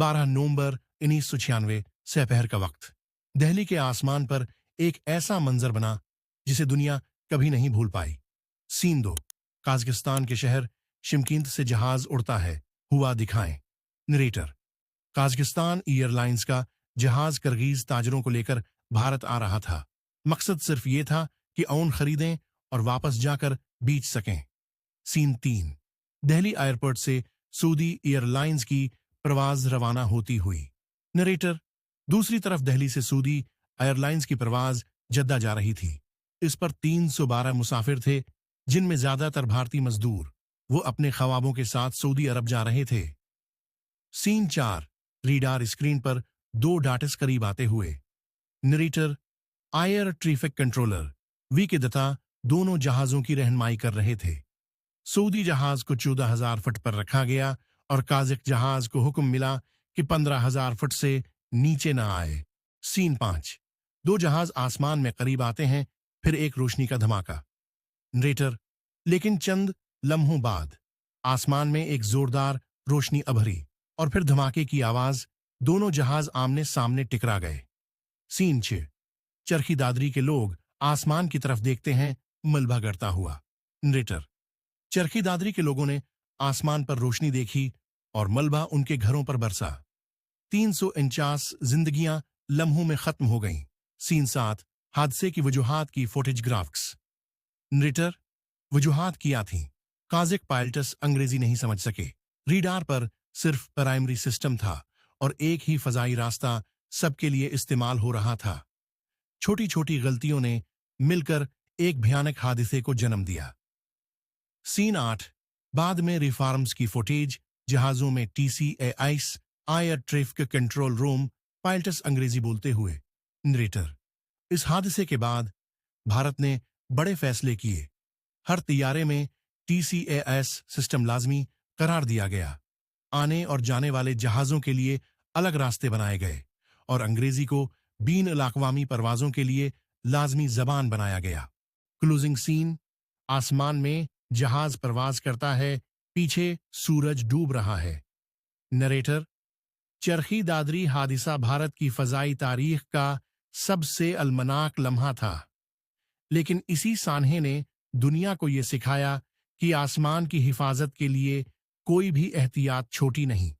12 नवंबर 1996 सहपहर का वक्त। दिल्ली के आसमान पर एक ऐसा मंजर बना जिसे दुनिया कभी नहीं भूल पाई। सीन 2। काजाकिस्तान के शहर शिमकींत से जहाज उड़ता है, हुआ दिखाएं। नरेटर। काजाकिस्तान एयरलाइंस का जहाज किर्गिज ताजरों को लेकर भारत आ रहा था। मकसद सिर्फ ये था कि ऊन खरीदें और वापस जाकर बेच सकें। सीन 3। दिल्ली एयरपोर्ट से सऊदी एयरलाइंस की प्रवाज रवाना होती हुई। नरेटर। दूसरी तरफ दिल्ली से सऊदी एयरलाइंस की प्रवाज जद्दा जा रही थी। इस पर 312 मुसाफिर थे, जिनमें ज्यादातर भारतीय मजदूर। वो अपने ख्वाबों के साथ सऊदी अरब जा रहे थे। सीन 4। रीडार स्क्रीन पर 2 डाटिस करीब आते हुए। Narrator. Air traffic controller VK. Datta दोनों जहाजों की रहनुमाई कर रहे थे। सऊदी जहाज को 14,000 फुट पर रखा गया और काज़ाक जहाज को हुक्म मिला कि 15,000 फुट से नीचे न आए। सीन 5। 2 जहाज आसमान में करीब आते हैं, फिर एक रोशनी का धमाका। नरेटर। लेकिन चंद लम्हों बाद आसमान में एक जोरदार रोशनी अभरी और फिर धमाके की आवाज। दोनों जहाज आमने सामने टकरा गए। सीन 6। चरखी दादरी के लोग आसमान की तरफ देखते हैं, मलबा गिरता हुआ। नरेटर। चरखी दादरी के लोगों ने आसमान पर रोशनी देखी और मलबा उनके घरों पर बरसा। 349 जिंदगियां लम्हों में खत्म हो गईं। सीन 7। हादसे की वजूहात की फुटेज ग्राफिक्स। नरेटर। वजूहात किया थी। काज़ाक पायलट्स अंग्रेजी नहीं समझ सके। रीडार पर सिर्फ प्राइमरी सिस्टम था और एक ही फजाई रास्ता सबके लिए इस्तेमाल हो रहा था। छोटी छोटी गलतियों ने मिलकर एक भयानक हादसे को जन्म दिया। सीन 8। बाद में रिफॉर्म्स की फुटेज। जहाजों में TCAS air traffic control room, pilots अंग्रेजी बोलते हुए। नरेटर। इस हादसे के बाद भारत ने बड़े फैसले किए। हर तैयारे में TCAS सिस्टम लाजमी करार दिया गया। आने और जाने वाले जहाजों के लिए अलग रास्ते बनाए गए और अंग्रेजी को बीन अलाकवामी परवाजों के लिए लाजमी जबान बनाया गया। Closing scene. आसमान में जहाज प्रवास करता है, पीछे सूरज डूब रहा है। नरेटर। चरखी दादरी हादिसा भारत की फजाई तारीख का सबसे अलमनाक लम्हा था, लेकिन इसी सान्हे ने दुनिया को यह सिखाया कि आसमान की हिफाजत के लिए कोई भी एहतियात छोटी नहीं।